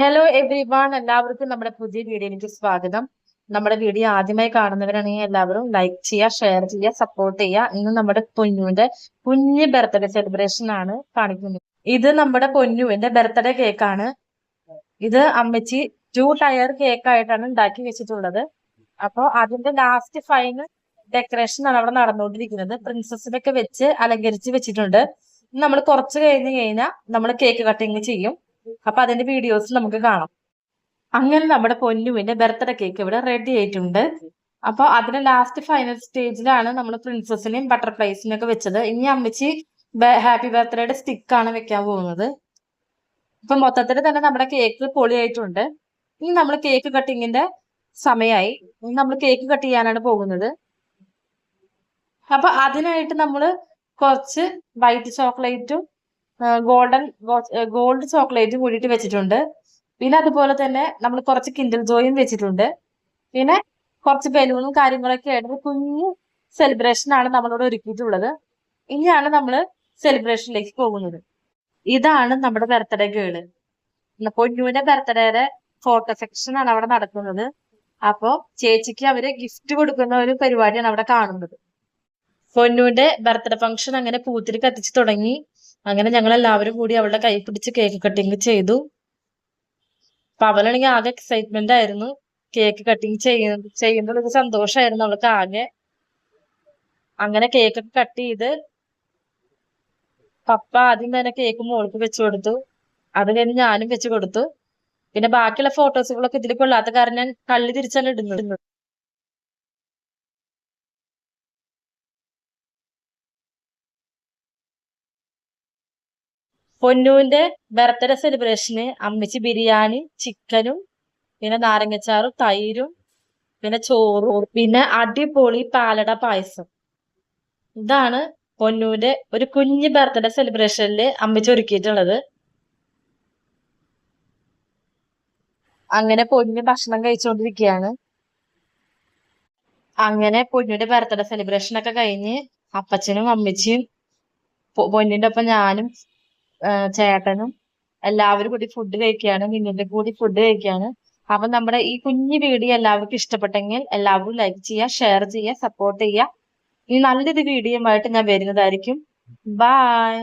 Hello every one, എല്ലാവർക്കും നമ്മുടെ പുതിയ വീഡിയോയിലേക്ക് സ്വാഗതം. നമ്മുടെ വീഡിയോ ആദ്യമായി കാണുന്നവരാണെങ്കിൽ എല്ലാവരും ലൈക്ക് ചെയ്യുക, ഷെയർ ചെയ്യുക, സപ്പോർട്ട് ചെയ്യുക. ഇന്ന് നമ്മുടെ പൊന്നുവിന്റെ കുഞ്ഞ് ബർത്ത്ഡേ സെലിബ്രേഷൻ ആണ് കാണിക്കുന്നത്. ഇത് നമ്മുടെ പൊന്നുവിന്റെ ബർത്ത്ഡേ കേക്കാണ്. ഇത് അമ്മച്ചി 2 ടയർ കേക്ക് ആയിട്ടാണ് ഉണ്ടാക്കി വെച്ചിട്ടുള്ളത്. അപ്പൊ അതിന്റെ ലാസ്റ്റ് ഫൈനൽ ഡെക്കറേഷൻ ആണ് അവിടെ നടന്നുകൊണ്ടിരിക്കുന്നത്. പ്രിൻസസിനൊക്കെ വെച്ച് അലങ്കരിച്ച് വെച്ചിട്ടുണ്ട്. നമ്മൾ കുറച്ച് കഴിഞ്ഞാൽ നമ്മൾ കേക്ക് കട്ടിങ് ചെയ്യും. അപ്പൊ അതിന്റെ വീഡിയോസ് നമുക്ക് കാണാം. അങ്ങനെ നമ്മുടെ പൊന്നുവിന്റെ ബർത്ത്ഡേ കേക്ക് ഇവിടെ റെഡി ആയിട്ടുണ്ട്. അപ്പൊ അതിന്റെ ലാസ്റ്റ് ഫൈനൽ സ്റ്റേജിലാണ് നമ്മൾ പ്രിൻസസിനെയും ബട്ടർഫ്ലൈസിനെയും ഒക്കെ വെച്ചത്. ഇനി അമ്മച്ചി ഹാപ്പി ബർത്ത്ഡേയുടെ സ്റ്റിക്കാണ് വെക്കാൻ പോകുന്നത്. ഇപ്പൊ മൊത്തത്തിൽ തന്നെ നമ്മുടെ കേക്ക് പൊളിയായിട്ടുണ്ട്. ഇനി നമ്മൾ കേക്ക് കട്ടിങ്ങിന്റെ സമയമായി. ഇനി നമ്മൾ കേക്ക് കട്ട് ചെയ്യാനാണ് പോകുന്നത്. അപ്പൊ അതിനായിട്ട് നമ്മൾ കുറച്ച് വൈറ്റ് ചോക്ലേറ്റും ഗോൾഡ് ചോക്ലേറ്റും കൂടിയിട്ട് വെച്ചിട്ടുണ്ട്. പിന്നെ അതുപോലെ തന്നെ നമ്മൾ കുറച്ച് കിൻഡർ ജോയും വെച്ചിട്ടുണ്ട്. പിന്നെ കുറച്ച് ബലൂണും കാര്യങ്ങളൊക്കെ ആയിട്ട് കുഞ്ഞു സെലിബ്രേഷൻ ആണ് നമ്മളോട് ഒരുക്കിയിട്ടുള്ളത്. ഇനിയാണ് നമ്മൾ സെലിബ്രേഷനിലേക്ക് പോകുന്നത്. ഇതാണ് നമ്മുടെ ബർത്ത്ഡേ ഗേള്. പൊന്നുവിന്റെ ബർത്ത്ഡേയുടെ ഫോട്ടോ സെക്ഷൻ ആണ് അവിടെ നടക്കുന്നത്. അപ്പൊ ചേച്ചിക്ക് അവര് ഗിഫ്റ്റ് കൊടുക്കുന്ന ഒരു പരിപാടിയാണ് അവിടെ കാണുന്നത്. പൊന്നുവിന്റെ ബർത്ത്ഡേ ഫംഗ്ഷൻ അങ്ങനെ പൂത്തിരി കത്തിച്ച് തുടങ്ങി. അങ്ങനെ ഞങ്ങൾ എല്ലാവരും കൂടി അവളുടെ കൈ പിടിച്ച് കേക്ക് കട്ടിങ് ചെയ്തു. അപ്പൊ അവളാണെങ്കിൽ ആകെ എക്സൈറ്റ്മെന്റ് ആയിരുന്നു. കേക്ക് കട്ടിങ് ചെയ്യുന്നതൊരു സന്തോഷമായിരുന്നു അവൾക്ക് ആകെ. അങ്ങനെ കേക്കൊക്കെ കട്ട് ചെയ്ത് പപ്പ ആദ്യം തന്നെ കേക്ക് മോൾക്ക് വെച്ചു കൊടുത്തു. അത് കഴിഞ്ഞ് ഞാനും വെച്ചു കൊടുത്തു. പിന്നെ ബാക്കിയുള്ള ഫോട്ടോസുകളൊക്കെ ഇതിൽ കൊള്ളാത്ത കാരണം ഞാൻ കള്ളി തിരിച്ചാണ് ഇടുന്നത്. പൊന്നുവിന്റെ ബർത്ത്ഡേ സെലിബ്രേഷന് അമ്മച്ചി ബിരിയാണി, ചിക്കനും, പിന്നെ നാരങ്ങച്ചാറും, തൈരും, പിന്നെ ചോറും, പിന്നെ അടിപൊളി പാലട പായസം. ഇതാണ് പൊന്നുവിന്റെ ഒരു കുഞ്ഞ് ബർത്ത്ഡേ സെലിബ്രേഷനിൽ അമ്മച്ചി ഒരുക്കിയിട്ടുള്ളത്. അങ്ങനെ പൊന്നു ഭക്ഷണം കഴിച്ചുകൊണ്ടിരിക്കുകയാണ്. അങ്ങനെ പൊന്നിന്റെ ബർത്ത്ഡേ സെലിബ്രേഷൻ ഒക്കെ കഴിഞ്ഞ് അപ്പച്ചനും അമ്മച്ചിയും പൊന്നിന്റെ ഒപ്പം ഞാനും ചേട്ടനും എല്ലാവരും കൂടി ഫുഡ് കഴിക്കുകയാണ്. മിന്നുന്റെ കൂടി ഫുഡ് കഴിക്കുകയാണ്. അപ്പൊ നമ്മുടെ ഈ കുഞ്ഞു വീഡിയോ എല്ലാവർക്കും ഇഷ്ടപ്പെട്ടെങ്കിൽ എല്ലാവരും ലൈക്ക് ചെയ്യുക, ഷെയർ ചെയ്യുക, സപ്പോർട്ട് ചെയ്യുക. ഈ നല്ലൊരു വീഡിയോ ആയിട്ട് ഞാൻ വരുന്നതായിരിക്കും. ബൈ.